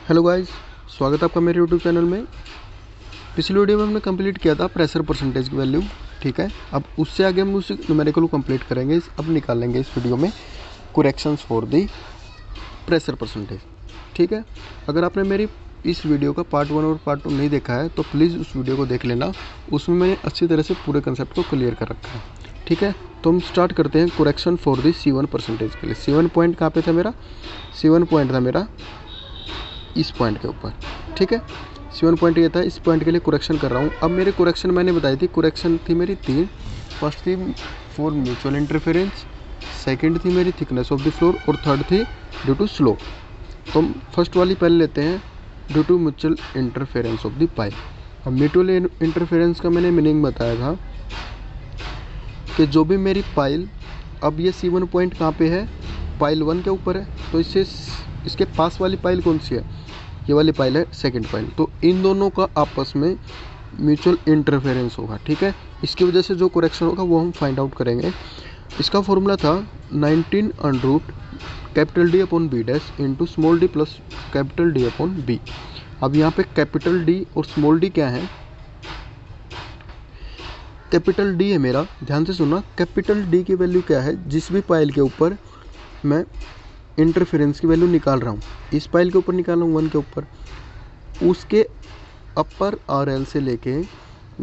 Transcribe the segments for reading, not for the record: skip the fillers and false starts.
Hello guys, स्वागत है आपका मेरे यूट्यूब चैनल में। पिछली वीडियो में हमने कंप्लीट किया था प्रेशर परसेंटेज की वैल्यू। ठीक है, अब उससे आगे हम उस न्यूमेरिकल को कंप्लीट करेंगे। अब निकालेंगे इस वीडियो में corrections for the pressure percentage. ठीक है, अगर आपने मेरी इस वीडियो का पार्ट 1 और पार्ट 2 नहीं देखा है तो प्लीज़ उस वीडियो को देख लेना। उसमें मैंने अच्छी तरह से पूरे कंसेप्ट को क्लियर कर रखा है। ठीक है, तो हम स्टार्ट करते हैं correction for the C1 percentage के लिए। C1 पॉइंट कहाँ पे था मेरा? C1 पॉइंट था मेरा इस पॉइंट के ऊपर। ठीक है, C1 पॉइंट ये था, इस पॉइंट के लिए करेक्शन कर रहा हूँ। अब मेरे करेक्शन मैंने बताई थी, करेक्शन थी मेरी 3। फर्स्ट थी फॉर म्यूचुअल इंटरफेरेंस, सेकंड थी मेरी थिकनेस ऑफ द फ्लोर और थर्ड थी ड्यू टू स्लोप। तो हम फर्स्ट वाली पहले लेते हैं, due to mutual interference of the pile. अब म्यूचुअल इंटरफेरेंस का मैंने मीनिंग बताया था कि जो भी मेरी पाइल, अब ये C1 पॉइंट कहाँ पे है? पाइल 1 के ऊपर है, तो इसके पास वाली पाइल कौन सी है? ये वाली पाइल है सेकंड पाइल। तो इन दोनों का आपस में म्यूचुअल इंटरफेरेंस होगा। ठीक है, इसकी वजह से जो करेक्शन होगा वो हम फाइंड आउट करेंगे। इसका फॉर्मूला था 19 under root capital D upon B dash into small d plus capital D upon B। अब यहाँ पे कैपिटल D और स्मॉल d क्या है? कैपिटल D है मेरा, ध्यान से सुनना। कैपिटल D की वैल्यू क्या है? जिस भी पाइल के ऊपर मैं इंटरफेरेंस की वैल्यू निकाल रहा हूँ, इस पाइल के ऊपर निकाल रहा हूँ 1 के ऊपर, उसके अपर RL से लेके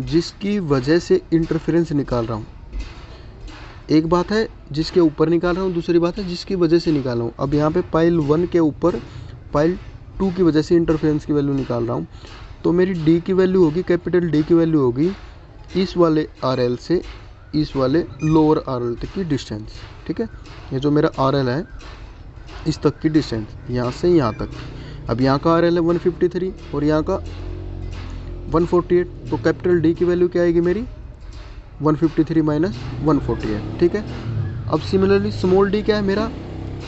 जिसकी वजह से इंटरफेरेंस निकाल रहा हूँ। एक बात है जिसके ऊपर निकाल रहा हूँ, दूसरी बात है जिसकी वजह से निकाल रहा हूँ। अब यहाँ पे पाइल 1 के ऊपर पाइल 2 की वजह से इंटरफेरेंस की वैल्यू निकाल रहा हूँ, तो मेरी D की वैल्यू होगी, कैपिटल D की वैल्यू होगी इस वाले RL से इस वाले लोअर RL तक की डिस्टेंस। ठीक है, ये जो मेरा RL है इस तक की डिस्टेंस, यहाँ से यहाँ तक। अब यहाँ का RL है 153 और यहाँ का 148, तो कैपिटल D की वैल्यू क्या आएगी मेरी? 153 माइनस 148। ठीक है, अब सिमिलरली स्मॉल d क्या है मेरा?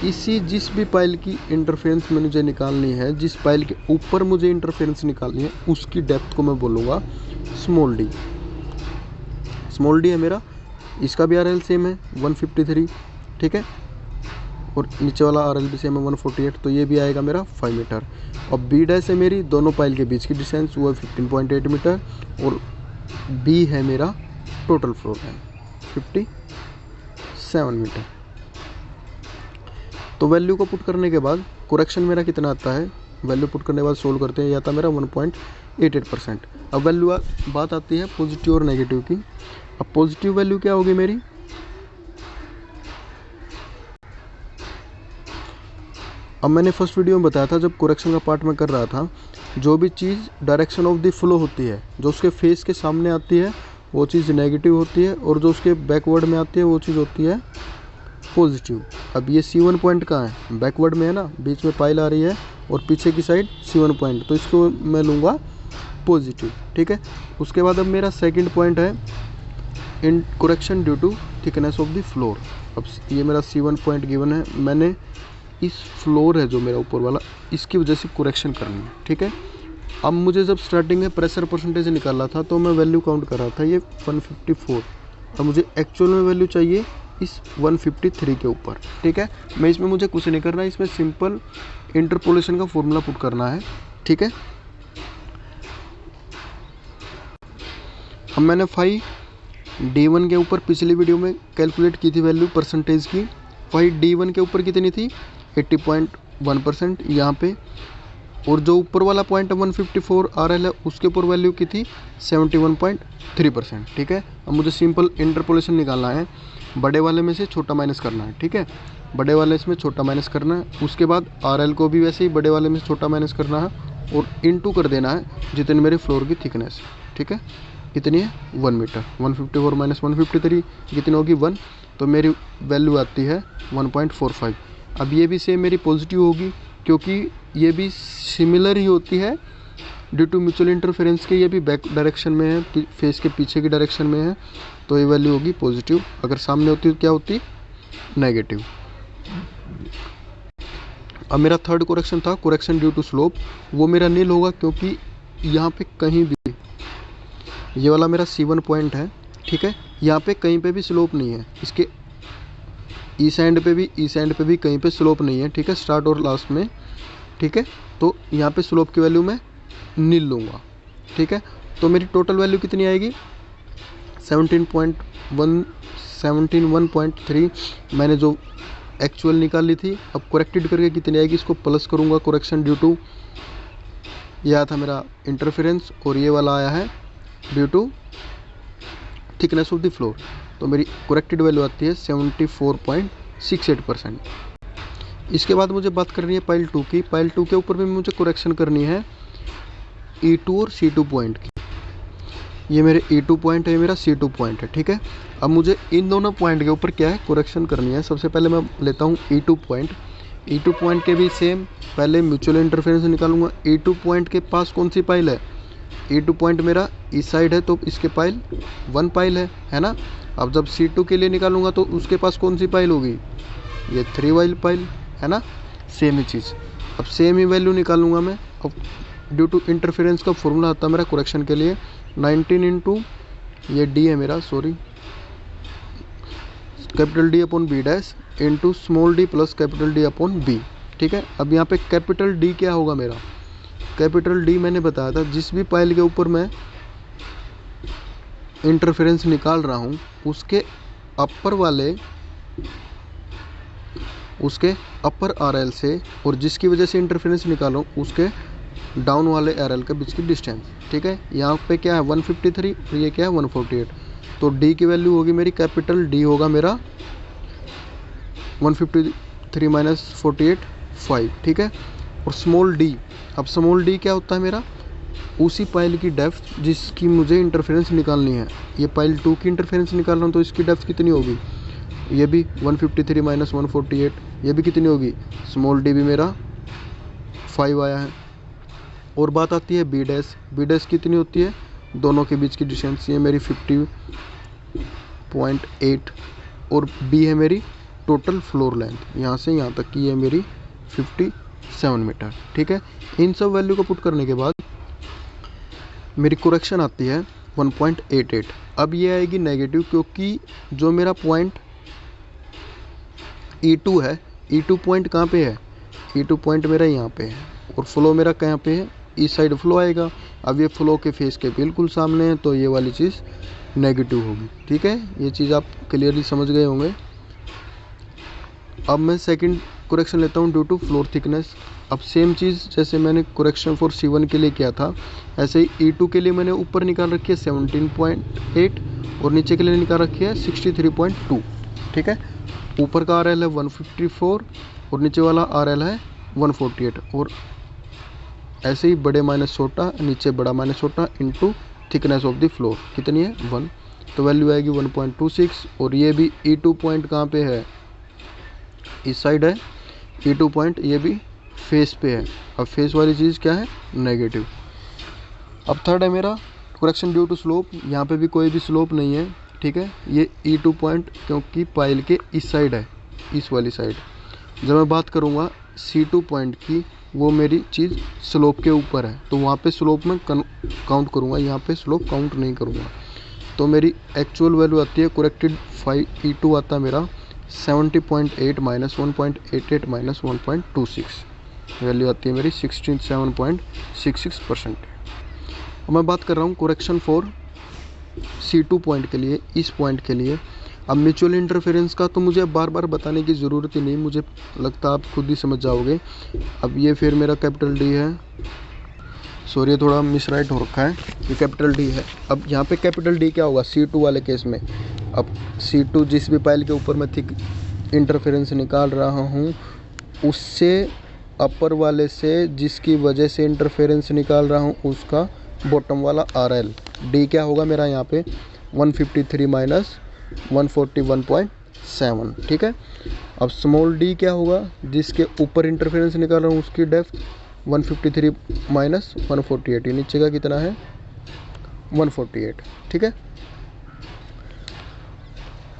जिस भी पाइल की इंटरफेरेंस में मुझे निकालनी है, जिस पाइल के ऊपर मुझे इंटरफेरेंस निकालनी है, उसकी डेप्थ को मैं बोलूँगा स्मॉल d। स्मॉल d है मेरा, इसका भी RL सेम है 153। ठीक है, और नीचे वाला RL भी सेम है 148, तो ये भी आएगा मेरा 5 मीटर। और B डैश है मेरी, दोनों पाइल के बीच की डिस्टेंस, वो है 15.8 मीटर। और B है मेरा टोटल फ्लोर लाइन 57 मीटर। तो वैल्यू को पुट करने के बाद करेक्शन मेरा कितना आता है? वैल्यू पुट करने के बाद सोल्व करते हैं, ये आता मेरा 1.88%। अब वैल्यू बात आती है पॉजिटिव और नेगेटिव की। अब पॉजिटिव वैल्यू क्या होगी मेरी? अब मैंने फर्स्ट वीडियो में बताया था, जब करेक्शन का पार्ट में कर रहा था, जो भी चीज़ डायरेक्शन ऑफ द फ्लो होती है, जो उसके फेस के सामने आती है वो चीज़ नेगेटिव होती है, और जो उसके बैकवर्ड में आती है वो चीज़ होती है पॉजिटिव। अब ये C1 पॉइंट कहाँ है? बैकवर्ड में है ना, बीच में पाइल आ रही है और पीछे की साइड C1 पॉइंट, तो इसको मैं लूँगा पॉजिटिव। ठीक है, उसके बाद अब मेरा सेकेंड पॉइंट है in correction due to thickness of the floor. अब ये मेरा C1 पॉइंट गिवन है, मैंने इस फ्लोर है जो मेरा ऊपर वाला, इसकी वजह से करेक्शन करनी है। ठीक है, अब मुझे जब स्टार्टिंग में प्रेशर परसेंटेज निकाला था तो मैं वैल्यू काउंट कर रहा था ये 154, और मुझे एक्चुअल में वैल्यू चाहिए इस 153 के ऊपर। ठीक है, मैं इसमें मुझे कुछ नहीं करना है, इसमें सिंपल इंटरपोलेशन का फॉर्मूला पुट करना है। ठीक है, अब मैंने 5D1 के ऊपर पिछली वीडियो में कैलकुलेट की थी वैल्यू परसेंटेज की। 5D1 के ऊपर कितनी थी? 80.1% यहाँ पे, और जो ऊपर वाला पॉइंट 154 RL है उसके ऊपर वैल्यू की थी 71.3%। ठीक है, अब मुझे सिंपल इंटरपोलेशन निकालना है, बड़े वाले में से छोटा माइनस करना है। ठीक है, बड़े वाले इसमें छोटा माइनस करना है, उसके बाद RL को भी वैसे ही बड़े वाले में से छोटा माइनस करना है, और इनटू कर देना है जितनी मेरी फ्लोर की थिकनेस। ठीक है, कितनी है? 1 मीटर। 154 माइनस 153 कितनी होगी? 1, तो मेरी वैल्यू आती है 1.45। अब ये भी सेम मेरी पॉजिटिव होगी, क्योंकि ये भी सिमिलर ही होती है ड्यू टू म्यूचुअल इंटरफेरेंस के, ये भी बैक डायरेक्शन में है, फेस के पीछे की डायरेक्शन में है, तो ये वैल्यू होगी पॉजिटिव। अगर सामने होती तो क्या होती? नेगेटिव। अब मेरा थर्ड करेक्शन था करेक्शन ड्यू टू स्लोप, वो मेरा नील होगा, क्योंकि यहाँ पे कहीं भी, ये वाला मेरा C1 पॉइंट है। ठीक है, यहाँ पे कहीं पे भी स्लोप नहीं है, इसके ईस्ट एंड पे भी कहीं पे स्लोप नहीं है। ठीक है, स्टार्ट और लास्ट में। ठीक है, तो यहाँ पे स्लोप की वैल्यू मैं नील लूँगा, ठीक है। तो मेरी टोटल वैल्यू कितनी आएगी 17.3 मैंने जो एक्चुअल निकाल ली थी। अब करेक्टेड करके कितनी आएगी, इसको प्लस करूँगा, करेक्शन ड्यू टू ये आया था मेरा इंटरफेरेंस और ये वाला आया है due to thickness of the floor. तो मेरी करेक्टेड वैल्यू आती है 74.68%। इसके बाद मुझे बात करनी है पाइल 2 की। पाइल 2 के ऊपर भी मुझे करेक्शन करनी है E2 और C2 पॉइंट की। ये मेरे E2 पॉइंट है, मेरा C2 पॉइंट है, ठीक है। अब मुझे इन दोनों पॉइंट के ऊपर क्या है करेक्शन करनी है। सबसे पहले मैं लेता हूँ E2 पॉइंट। E2 पॉइंट के भी सेम पहले म्यूचुअल इंटरफेरेंस निकालूंगा। E2 पॉइंट के पास कौन सी पाइल है, E2 पॉइंट मेरा इस साइड है तो इसके पाइल 1 पाइल है ना। अब जब C2 के लिए निकालूंगा तो उसके पास कौन सी पाइल होगी, ये 3 वाइल पाइल है ना, सेम ही चीज़। अब सेम ही वैल्यू निकालूंगा मैं। अब ड्यू टू इंटरफेरेंस का फॉर्मूला आता है मेरा करेक्शन के लिए 19 इंटू ये D है मेरा, sorry, capital D upon B dash into small d plus capital D upon B, ठीक है। अब यहाँ पे कैपिटल D क्या होगा मेरा, कैपिटल D मैंने बताया था जिस भी पाइल के ऊपर मैं इंटरफेरेंस निकाल रहा हूँ उसके अपर RL से, और जिसकी वजह से इंटरफेरेंस निकालो उसके डाउन वाले RL के बीच की डिस्टेंस, ठीक है। यहाँ पे क्या है 153 और ये क्या है 148। तो D की वैल्यू होगी मेरी, कैपिटल D होगा मेरा 153 माइनस 48 5, ठीक है। और स्मॉल d, अब स्मॉल d क्या होता है मेरा, उसी पाइल की डेप्थ जिसकी मुझे इंटरफेरेंस निकालनी है। ये पाइल 2 की इंटरफेरेंस निकाल रहा हूँ तो इसकी डेप्थ कितनी होगी, ये भी 153 माइनस 148, ये भी कितनी होगी, स्मॉल d भी मेरा 5 आया है। और बात आती है बी डैश कितनी होती है, दोनों के बीच की डिस्टेंस, ये मेरी 50.8 और बी है मेरी टोटल फ्लोर लेंथ यहाँ से यहाँ तक की, ये मेरी 57 मीटर, ठीक है। इन सब वैल्यू को पुट करने के बाद मेरी करेक्शन आती है 1.88। अब ये आएगी नेगेटिव, क्योंकि जो मेरा पॉइंट E2 है, E2 पॉइंट कहाँ पे है, E2 पॉइंट मेरा यहाँ पे है और फ्लो मेरा कहाँ पे है, इस साइड फ्लो आएगा। अब ये फ्लो के फेस के बिल्कुल सामने है तो ये वाली चीज़ नेगेटिव होगी, ठीक है। ये चीज़ आप क्लियरली समझ गए होंगे। अब मैं सेकंड करेक्शन लेता हूँ ड्यू टू फ्लोर थिकनेस। अब सेम चीज़ जैसे मैंने करेक्शन फॉर C1 के लिए किया था, ऐसे ही E2 के लिए मैंने ऊपर निकाल रखी है 17.8 और नीचे के लिए निकाल रखी है 63.2, ठीक है। ऊपर का RL है 154 और नीचे वाला RL है 148, और ऐसे ही बड़े माइनस छोटा, नीचे बड़ा माइनस छोटा into thickness of the floor कितनी है 1, तो वैल्यू आएगी 1.26। और ये भी E2 पॉइंट कहाँ पे है, इस साइड है E2 पॉइंट, ये भी फेस पे है। अब फेस वाली चीज़ क्या है, नेगेटिव। अब थर्ड है मेरा करेक्शन ड्यू टू स्लोप, यहाँ पे भी कोई भी स्लोप नहीं है, ठीक है। ये E2 पॉइंट क्योंकि पाइल के इस साइड है, इस वाली साइड। जब मैं बात करूँगा C2 पॉइंट की, वो मेरी चीज़ स्लोप के ऊपर है तो वहाँ पे स्लोप में काउंट करूँगा, यहाँ पे स्लोप काउंट नहीं करूँगा। तो मेरी एक्चुअल वैल्यू आती है करेक्टेड 5E2 आता है मेरा 70.8 माइनस 1.88 माइनस 1.26, वैल्यू आती है मेरी 67.66%। अब मैं बात कर रहा हूँ करेक्शन फॉर C2 पॉइंट के लिए, इस पॉइंट के लिए। अब म्यूचुअल इंटरफेरेंस का तो मुझे बार बार बताने की ज़रूरत ही नहीं, मुझे लगता है आप खुद ही समझ जाओगे। अब ये फिर मेरा कैपिटल D है, सॉरी थोड़ा मिसराइट हो रखा है, ये कैपिटल D है। अब यहाँ पे कैपिटल D क्या होगा C2 वाले केस में, अब C2 जिस भी पाइल के ऊपर मैं थिक इंटरफेरेंस निकाल रहा हूँ उससे अपर वाले से जिसकी वजह से इंटरफेरेंस निकाल रहा हूँ उसका बॉटम वाला RL D क्या होगा मेरा यहाँ पे 153 माइनस 141.7, ठीक है। अब स्मॉल d क्या होगा, जिसके ऊपर इंटरफेरेंस निकाल रहा हूँ उसकी डेप्थ 153 माइनस 148, नीचे का कितना है 148, ठीक है।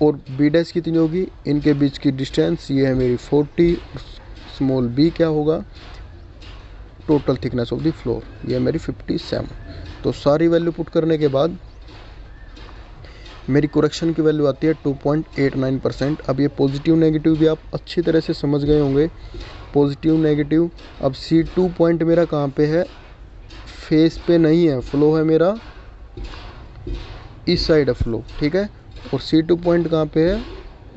और b डैश कितनी होगी, इनके बीच की डिस्टेंस ये है मेरी 40। स्मॉल b क्या होगा, total thickness of the floor, ये है मेरी 57। तो सारी वैल्यू पुट करने के बाद मेरी करेक्शन की वैल्यू आती है 2.89%। अब ये पॉजिटिव नेगेटिव भी आप अच्छी तरह से समझ गए होंगे। Positive negative. अब C2 पॉइंट मेरा कहाँ पे है, फेस पे नहीं है, फ्लो है मेरा इस साइड है फ्लो, ठीक है। और C2 पॉइंट कहाँ पे है,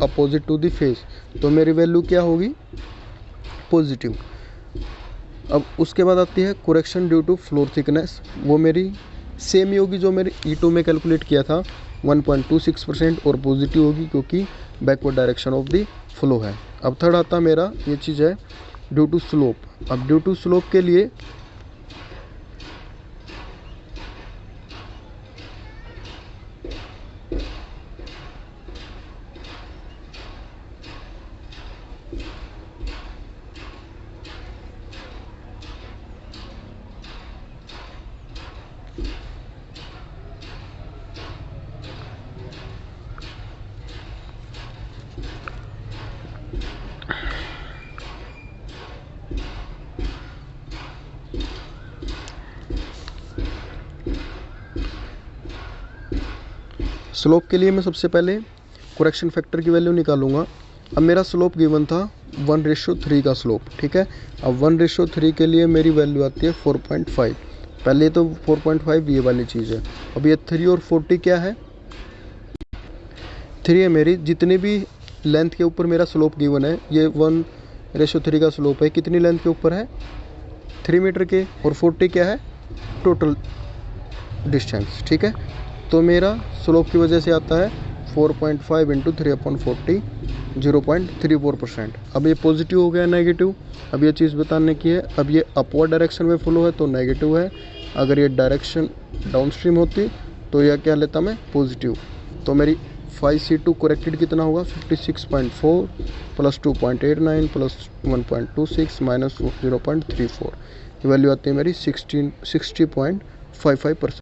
अपोजिट टू द फेस, तो मेरी वैल्यू क्या होगी, पॉजिटिव। अब उसके बाद आती है correction due to floor thickness, वो मेरी सेम ही होगी जो मेरी E2 में कैलकुलेट किया था 1.26% और पॉजिटिव होगी क्योंकि backward direction of the flow है। अब थर्ड आता मेरा ये चीज़ है ड्यू टू स्लोप। अब ड्यू टू स्लोप के लिए स्लोप के लिए मैं सबसे पहले करेक्शन फैक्टर की वैल्यू निकालूंगा। अब मेरा स्लोप गिवन था 1:3 का स्लोप, ठीक है। अब 1:3 के लिए मेरी वैल्यू आती है 4.5। पहले तो 4.5 ये वाली चीज़ है। अब ये 3 और 40 क्या है, 3 है मेरी, जितनी भी लेंथ के ऊपर मेरा स्लोप गिवन है, ये 1:3 का स्लोप है, कितनी लेंथ के ऊपर है, 3 मीटर के, और 40 क्या है, टोटल डिस्टेंस, ठीक है। तो मेरा स्लोप की वजह से आता है 4.5 इंटू 3/40, 0.34%। अब ये पॉजिटिव हो गया नेगेटिव, अब ये चीज़ बताने की है। अब ये अपवर्ड डायरेक्शन में फ्लो है तो नेगेटिव है, अगर ये डायरेक्शन डाउन स्ट्रीम होती तो यह क्या लेता मैं, पॉजिटिव। तो मेरी 5C2 करेक्टेड कितना होगा, 56.4 प्लस 2.89 प्लस 1.26 माइनस 0.34, ये वैल्यू आती है मेरी 60.55%।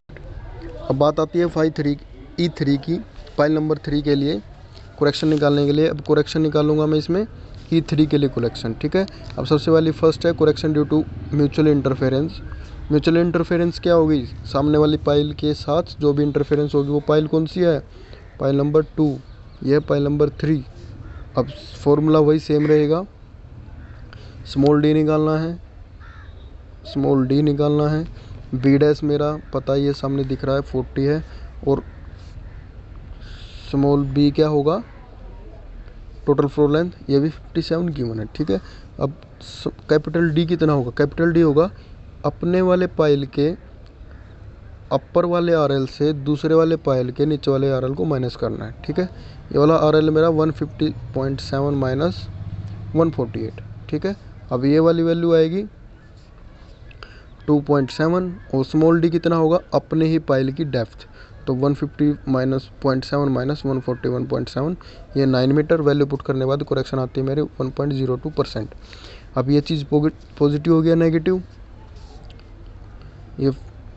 अब बात आती है E3 की, पाइल नंबर 3 के लिए करेक्शन निकालने के लिए। अब करेक्शन निकालूंगा मैं इसमें E3 के लिए करेक्शन, ठीक है। अब सबसे वाली फर्स्ट है correction due to mutual interference. Mutual interference क्या होगी, सामने वाली पाइल के साथ जो भी इंटरफेरेंस होगी वो पाइल कौन सी है, पाइल नंबर 2, यह पाइल नंबर 3। अब फॉर्मूला वही सेम रहेगा, स्मॉल d निकालना है, बी डैश मेरा पता ही है, सामने दिख रहा है 40 है, और स्मॉल बी क्या होगा, टोटल फ्लोर लेंथ, ये भी 57 गिवन है, ठीक है। अब कैपिटल डी कितना होगा, कैपिटल डी होगा अपने वाले पाइल के अपर वाले आरएल से दूसरे वाले पाइल के नीचे वाले आरएल को माइनस करना है, ठीक है। ये वाला आरएल मेरा 150.7 माइनस 148, ठीक है। अब ये वाली वैल्यू आएगी 2.7, और स्मॉल डी कितना होगा, अपने ही पाइल की डेप्थ, तो 150 माइनस 0.7 माइनस 141.7, ये 9 मीटर। वैल्यू पुट करने के बाद करेक्शन आती है मेरे 1.02%। अब ये चीज़ पॉजिटिव हो गया नेगेटिव, ये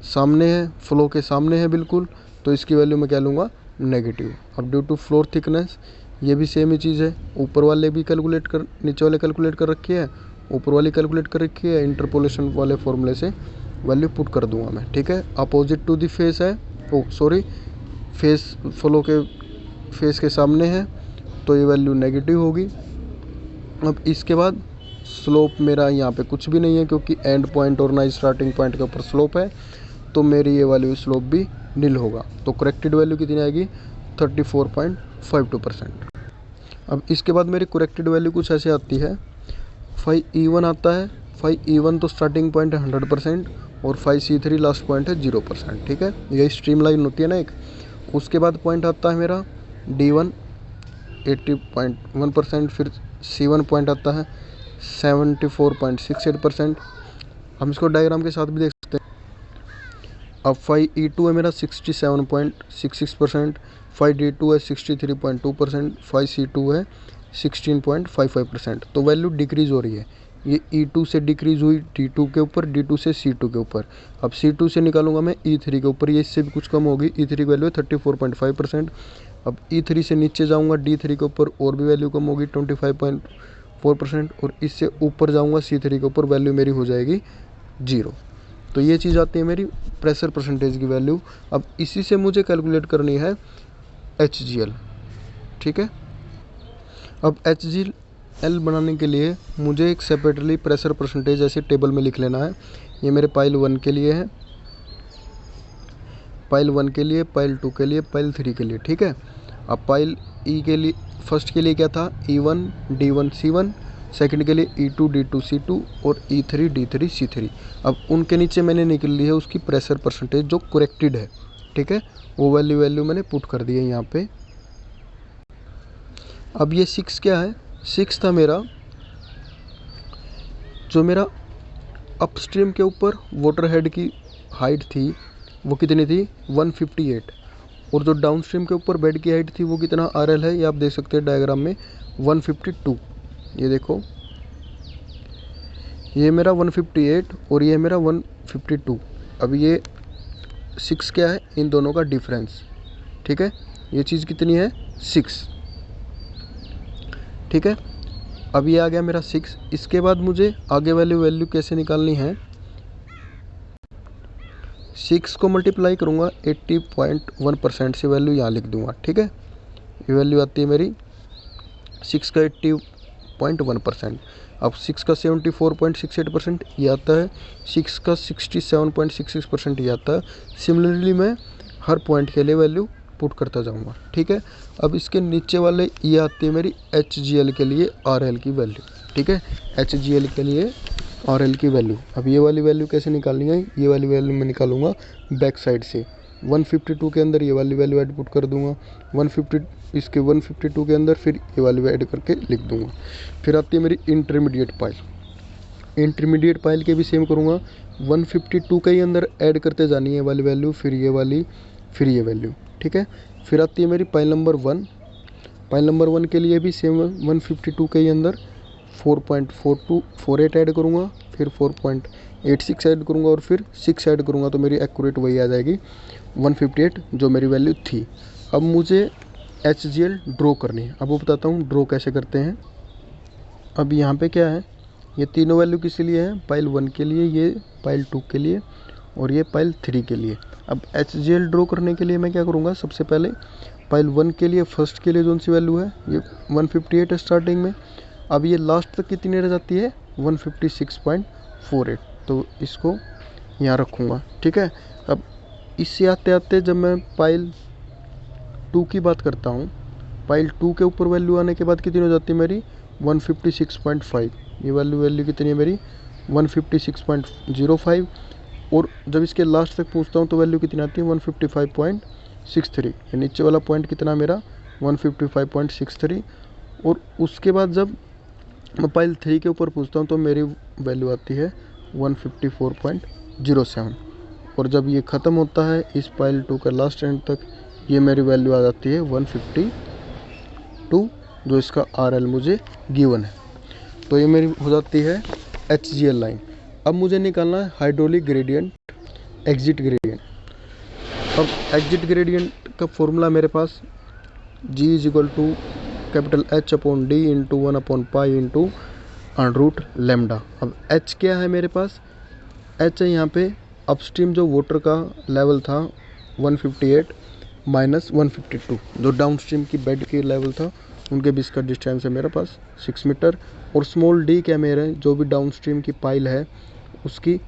सामने है, फ्लो के सामने है बिल्कुल, तो इसकी वैल्यू मैं क्या लूँगा, नेगेटिव। अब ड्यू टू फ्लोर थिकनेस, ये भी सेम ही चीज़ है, ऊपर वाले भी कैलकुलेट कर, नीचे वाले कैलकुलेट कर रखी है, ऊपर वाली कैलकुलेट कर रखी है, इंटरपोलेशन वाले फॉर्मूले से वैल्यू पुट कर दूंगा मैं, ठीक है। अपोजिट टू द फेस है, फेस फ्लो के फेस के सामने है, तो ये वैल्यू नेगेटिव होगी। अब इसके बाद स्लोप मेरा यहाँ पे कुछ भी नहीं है क्योंकि एंड पॉइंट और ना स्टार्टिंग पॉइंट के ऊपर स्लोप है, तो मेरी ये वैल्यू स्लोप भी नील होगा। तो करेक्टेड वैल्यू कितनी आएगी, 34.52%। अब इसके बाद मेरी करेक्टेड वैल्यू कुछ ऐसे आती है, 5E1 आता है, 5E1 तो स्टार्टिंग पॉइंट है 100% और 5C3 लास्ट पॉइंट है 0%, ठीक है। यही स्ट्रीम लाइन होती है ना एक। उसके बाद पॉइंट आता है मेरा D1 80.1%, फिर C1 पॉइंट आता है 74.68%। हम इसको डायग्राम के साथ भी देख सकते हैं। अब 5E2 है मेरा 67.66%, 5D2 है 63.2%, 5C2 है 16.55%। तो वैल्यू डिक्रीज हो रही है, ये E2 से डिक्रीज हुई D2 के ऊपर, D2 से C2 के ऊपर। अब C2 से निकालूंगा मैं E3 के ऊपर, ये इससे भी कुछ कम होगी। E3 की वैल्यू है 34.5%। अब E3 से नीचे जाऊंगा D3 के ऊपर, और भी वैल्यू कम होगी 25.4%, और इससे ऊपर जाऊंगा C3 के ऊपर, वैल्यू मेरी हो जाएगी 0। तो ये चीज़ आती है मेरी प्रेशर परसेंटेज की वैल्यू। अब इसी से मुझे कैलकुलेट करनी है HGL, ठीक है। अब एल बनाने के लिए मुझे एक सेपरेटली प्रेशर परसेंटेज ऐसे टेबल में लिख लेना है। ये मेरे पाइल 1 के लिए है, पाइल 1 के लिए, पाइल 2 के लिए, पाइल 3 के लिए, ठीक है। अब पाइल ई के लिए, फर्स्ट के लिए क्या था, E1 D1 C1, सेकंड के लिए E2 D2 C2 और E3 D3 C3। अब उनके नीचे मैंने निकल ली है उसकी प्रेशर परसेंटेज जो करेक्टेड है, ठीक है। वो वैल्यू मैंने पुट कर दी है यहाँ पे। अब ये 6 क्या है, 6 था मेरा जो मेरा अपस्ट्रीम के ऊपर वाटर हेड की हाइट थी वो कितनी थी, 158। और जो डाउनस्ट्रीम के ऊपर बेड की हाइट थी वो कितना RL है, ये आप देख सकते हैं डायग्राम में, 152। ये देखो, ये मेरा 158 और ये मेरा 152। अब ये 6 क्या है, इन दोनों का डिफरेंस, ठीक है। ये चीज़ कितनी है, 6, ठीक है। अब ये आ गया मेरा 6। इसके बाद मुझे आगे वाली वैल्यू कैसे निकालनी है, 6 को मल्टीप्लाई करूँगा 80.1% से वैल्यू यहाँ लिख दूँगा, ठीक है। ये वैल्यू आती है मेरी 6 का 80.1%। अब 6 का 74.68% ये आता है, 6 का 67.66% ये आता है। सिमिलरली मैं हर पॉइंट के लिए वैल्यू पुट करता जाऊंगा, ठीक है। अब इसके नीचे वाले ये आती है मेरी HGL के लिए RL की वैल्यू, ठीक है। HGL के लिए RL की वैल्यू। अब ये वाली वैल्यू कैसे निकालनी है, ये वाली वैल्यू मैं निकालूंगा बैक साइड से। 152 के अंदर ये वाली वैल्यू ऐड पुट कर दूंगा, 152 के अंदर फिर ये वाली ऐड करके लिख दूंगा। फिर आती है मेरी इंटरमीडिएट पाइल। इंटरमीडिएट पाइल के भी सेम करूँगा, 152 के ही अंदर ऐड करते जानी है ये वाली वैल्यू, फिर ये वाली, फिर ये वैल्यू, ठीक है। फिर आती है मेरी पाइल नंबर 1। पाइल नंबर 1 के लिए भी सेम 152 के ही अंदर 4.4248 ऐड करूँगा, फिर 4.86 ऐड करूँगा और फिर 6 ऐड करूँगा, तो मेरी एक्यूरेट वही आ जाएगी 158 जो मेरी वैल्यू थी। अब मुझे HGL ड्रॉ करनी है। अब वो बताता हूँ ड्रॉ कैसे करते हैं। अब यहाँ पे क्या है, ये तीनों वैल्यू किस लिए है, पाइल 1 के लिए, ये पाइल 2 के लिए और ये पाइल 3 के लिए। अब HGL ड्रॉ करने के लिए मैं क्या करूँगा, सबसे पहले पाइल 1 के लिए फर्स्ट के लिए जो सी वैल्यू है ये 158 है स्टार्टिंग में। अब ये लास्ट तक कितनी रह जाती है, 156.48, तो इसको यहाँ रखूँगा, ठीक है। अब इससे आते आते जब मैं पाइल 2 की बात करता हूँ, पाइल 2 के ऊपर वैल्यू आने के बाद कितनी हो जाती है मेरी 156.5। ये वैल्यू कितनी है मेरी 156.05। और जब इसके लास्ट तक पहुँचता हूँ तो वैल्यू कितनी आती है 155.63। ये नीचे वाला पॉइंट कितना मेरा 155.63। और उसके बाद जब मैं पाइल 3 के ऊपर पूछता हूँ तो मेरी वैल्यू आती है 154.07। और जब ये ख़त्म होता है इस पाइल 2 का लास्ट एंड तक, ये मेरी वैल्यू आ जाती है 152 जो इसका RL मुझे गिवन है। तो ये मेरी हो जाती है HGL लाइन। अब मुझे निकालना है हाइड्रोलिक ग्रेडियंट, एग्जिट ग्रेडियंट। अब एग्जिट ग्रेडियंट का फॉर्मूला मेरे पास G = H/D × 1/π × λ। अब H क्या है मेरे पास, H है यहाँ पे अपस्ट्रीम जो वाटर का लेवल था 158 - 152, जो डाउनस्ट्रीम की बेड की लेवल था उनके बीच का डिस्टेंस है मेरे पास 6 मीटर। और स्मॉल d क्या मेरे जो भी डाउनस्ट्रीम की पाइल है उसकी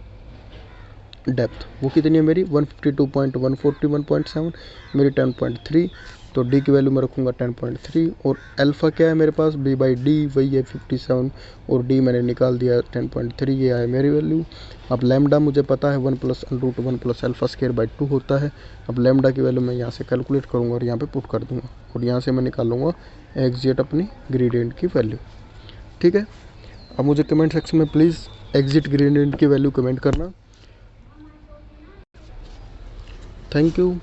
डेप्थ वो कितनी है मेरी 152.141.7, मेरी 10.3, तो d की वैल्यू मैं रखूँगा 10.3। और अल्फ़ा क्या है मेरे पास b/d वही है 57 और d मैंने निकाल दिया 10.3, ये है मेरी वैल्यू। अब लैम्डा मुझे पता है 1 + √1 + α² 2 होता है। अब लैम्डा की वैल्यू मैं यहाँ से कैलकुलेट करूँगा और यहाँ पे पुट कर दूँगा और यहाँ से मैं निकाल लूँगा एग्जैक्ट अपनी ग्रेडियंट की वैल्यू, ठीक है। अब मुझे कमेंट सेक्शन में प्लीज़ एग्जिट ग्रेडियंट की वैल्यू कमेंट करना। Thank you.